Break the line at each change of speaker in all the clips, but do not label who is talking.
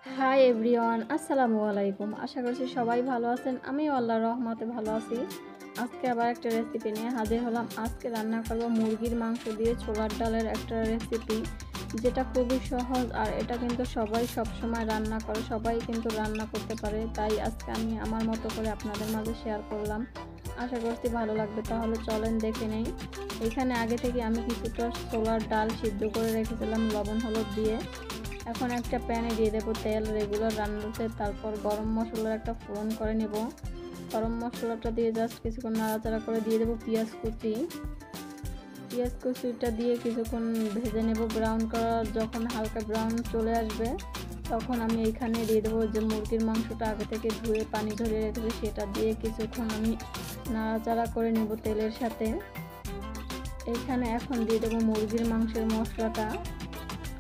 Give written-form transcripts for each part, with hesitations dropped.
Hi everyone, আসসালামু আলাইকুম। আশা করছি সবাই ভালো আছেন। আমিও আল্লাহর রহমতে ভালো আছি। আজকে আবার একটা রেসিপি নিয়ে হাজির হলাম। আজকে রান্না করব মুরগির মাংস দিয়ে ছোলার ডালের একটা রেসিপি, যেটা খুবই সহজ। আর এটা কিন্তু সবাই সবসময় রান্না করে, সবাই কিন্তু রান্না করতে পারে। তাই আজকে আমি আমার মতো করে আপনাদের মাঝে শেয়ার করলাম। আশা করছি ভালো লাগবে। তাহলে চলেন দেখে নেই। এখানে আগে থেকে আমি কিছুটা ছোলার ডাল সিদ্ধ করে রেখেছিলাম লবণ হলুদ দিয়ে। এখন একটা প্যানে দিয়ে দেবো তেল রেগুলার রান্নাতে। তারপর গরম মশলার একটা ফোড়ন করে নেব। গরম মশলাটা দিয়ে জাস্ট কিছুক্ষণ নাড়াচাড়া করে দিয়ে দেবো পেঁয়াজ কুচি। পেঁয়াজ কুচিটা দিয়ে কিছুক্ষণ ভেজে নেব ব্রাউন করা। যখন হালকা ব্রাউন চলে আসবে তখন আমি এইখানে দিয়ে দেবো যে মুরগির মাংসটা আগে থেকে ধুয়ে পানি ঝরিয়ে রেখেছি, সেটা দিয়ে কিছুক্ষণ আমি নাড়াচাড়া করে নেব তেলের সাথে। এইখানে এখন দিয়ে দেবো মুরগির মাংসের মশলাটা।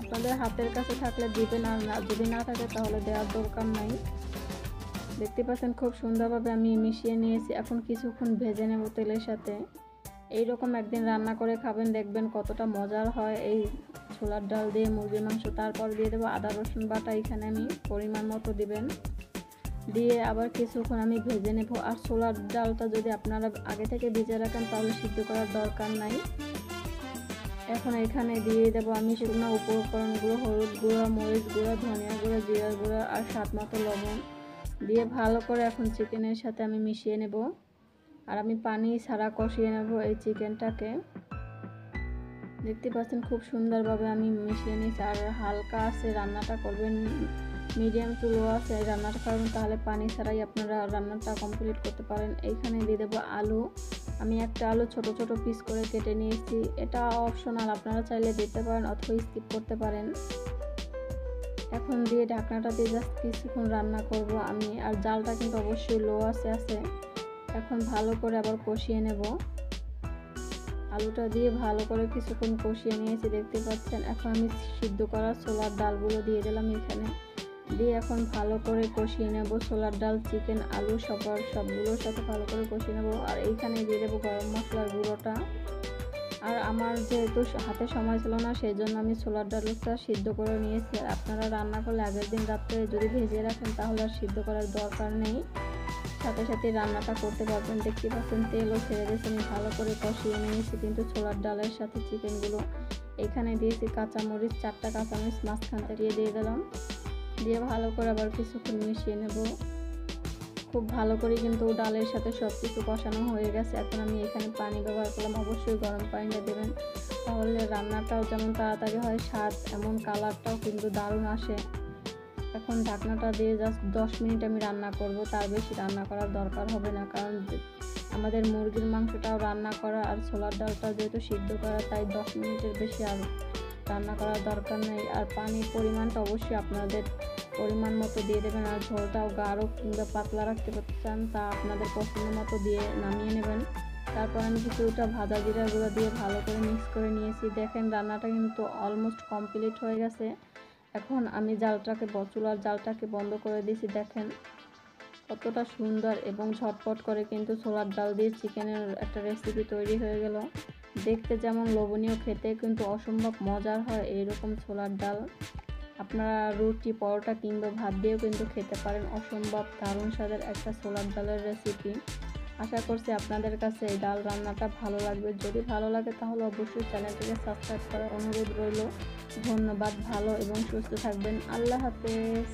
আপনাদের হাতের কাছে থাকলে দিবেন, আর যদি না থাকে তাহলে দেওয়ার দরকার নাই। দেখতে পাচ্ছেন খুব সুন্দরভাবে আমি মিশিয়ে নিয়েছি। এখন কিছুক্ষণ ভেজে নেব তেলের সাথে। এইরকম একদিন রান্না করে খাবেন, দেখবেন কতটা মজার হয় এই ছোলার ডাল দিয়ে মুরগির মাংস। তারপর দিয়ে দেবো আদা রসুন বাটা, এখানে আমি পরিমাণ মতো দিবেন। দিয়ে আবার কিছুক্ষণ আমি ভেজে নেব। আর ছোলার ডালটা যদি আপনারা আগে থেকে ভেজে রাখেন তাহলে সিদ্ধ করার দরকার নাই। এখন এখানে দিয়ে দেবো আমি শুকনো উপকরণগুলো, হলুদ গুঁড়া, মরিচ গুঁড়া, ধনিয়া গুঁড়া, জিরা গুঁড়া আর স্বাদ মতো লবণ দিয়ে ভালো করে এখন চিকেনের সাথে আমি মিশিয়ে নেব। আর আমি পানি ছাড়া কষিয়ে নেব এই চিকেনটাকে। দেখতে পাচ্ছেন খুব সুন্দরভাবে আমি মিশিয়ে নিয়েছি। আর হালকা আছে রান্নাটা করবেন, মিডিয়াম টু লো আছে রান্নাটা করবেন, তাহলে পানি ছাড়াই আপনারা রান্নাটা কমপ্লিট করতে পারেন। এইখানে দিয়ে দেবো আলু। আমি একটা আলু ছোট ছোট পিস করে কেটে নিয়েছি। এটা অপশনাল, আপনারা চাইলে দিতে পারেন অথবা স্কিপ করতে পারেন। এখন দিয়ে ঢাকনাটা দিয়ে জাস্ট কিছুক্ষণ রান্না করব আমি। আর জালটা কিন্তু অবশ্যই লো আছে। এখন ভালো করে আবার কষিয়ে নেব। আলুটা দিয়ে ভালো করে কিছুক্ষণ কষিয়ে নিয়েছি, দেখতে পাচ্ছেন। এখন আমি সিদ্ধ করা ছোলার ডালগুলো দিয়ে দিলাম এখানে। দিয়ে এখন ভালো করে কষিয়ে নেব ছোলার ডাল, চিকেন, আলু সবগুলোর সাথে ভালো করে কষিয়ে নেব। আর এইখানে দিয়ে দেবো গরম মশলার গুঁড়োটা। আর আমার যেহেতু হাতে সময় ছিল না, সেই জন্য আমি ছোলার ডালটা সিদ্ধ করে নিয়েছি। আর আপনারা রান্না করলে আগের দিন রাত্রে যদি ভেজে রাখেন তাহলে আর সিদ্ধ করার দরকার নেই, সাথে সাথে রান্নাটা করতে পারবেন। দেখতে পাচ্ছেন তেলও ছেড়ে দিয়েছে। আমি ভালো করে কষিয়ে নিয়েছি কিন্তু ছোলার ডালের সাথে চিকেনগুলো। এখানে দিয়েছি কাঁচামরিচ, 4টা কাঁচামরিচ মাঝখান থেকে দিয়ে দিলাম। দিয়ে ভালো করে আবার কিছুক্ষণ মিশিয়ে নেব। খুব ভালো করে কিন্তু ডালের সাথে সব কিছু কষানো হয়ে গেছে। এখন আমি এখানে পানি ব্যবহার করলাম। অবশ্যই গরম পানিটা দেবেন, তাহলে রান্নাটাও যেমন তাড়াতাড়ি হয়, স্বাদ এমন কালারটাও কিন্তু দারুণ আসে। এখন ঢাকনাটা দিয়ে জাস্ট 10 মিনিট আমি রান্না করব, তার বেশি রান্না করার দরকার হবে না, কারণ আমাদের মুরগির মাংসটাও রান্না করা আর ছোলার ডালটা যেহেতু সিদ্ধ করা, তাই 10 মিনিটের বেশি আর রান্না করার দরকার নেই। আর পানির পরিমাণটা অবশ্যই আপনাদের পরিমাণ মতো দিয়ে দেবেন। আর ঝোলটাও গাঢ় কিংবা পাতলা রাখতে চান তা আপনাদের পছন্দ মতো দিয়ে নামিয়ে নেবেন। তারপর আমি কিছুটা ভাজা জিরা গুঁড়ো দিয়ে ভালো করে মিক্স করে নিয়েছি। দেখেন রান্নাটা কিন্তু অলমোস্ট কমপ্লিট হয়ে গেছে। এখন আমি চুলার জালটাকে বন্ধ করে দিয়েছি। দেখেন কতটা সুন্দর এবং ঝটপট করে কিন্তু ছোলার ডাল দিয়ে চিকেনের একটা রেসিপি তৈরি হয়ে গেল। দেখতে যেমন লোভনীয়, খেতে কিন্তু অসম্ভব মজার হয় এইরকম ছোলার ডাল। আপনারা রুটি, পরোটা কিংবা ভাত দিয়েও কিন্তু খেতে পারেন। অসম্ভব দারুণ স্বাদের একটা ছোলার ডালের রেসিপি। আশা করছি আপনাদের কাছে এই ডাল রান্নাটা ভালো লাগবে। যদি ভালো লাগে তাহলে অবশ্যই চ্যানেলটিকে সাবস্ক্রাইব করার অনুরোধ রইল। ধন্যবাদ। ভালো এবং সুস্থ থাকবেন। আল্লাহ হাফেজ।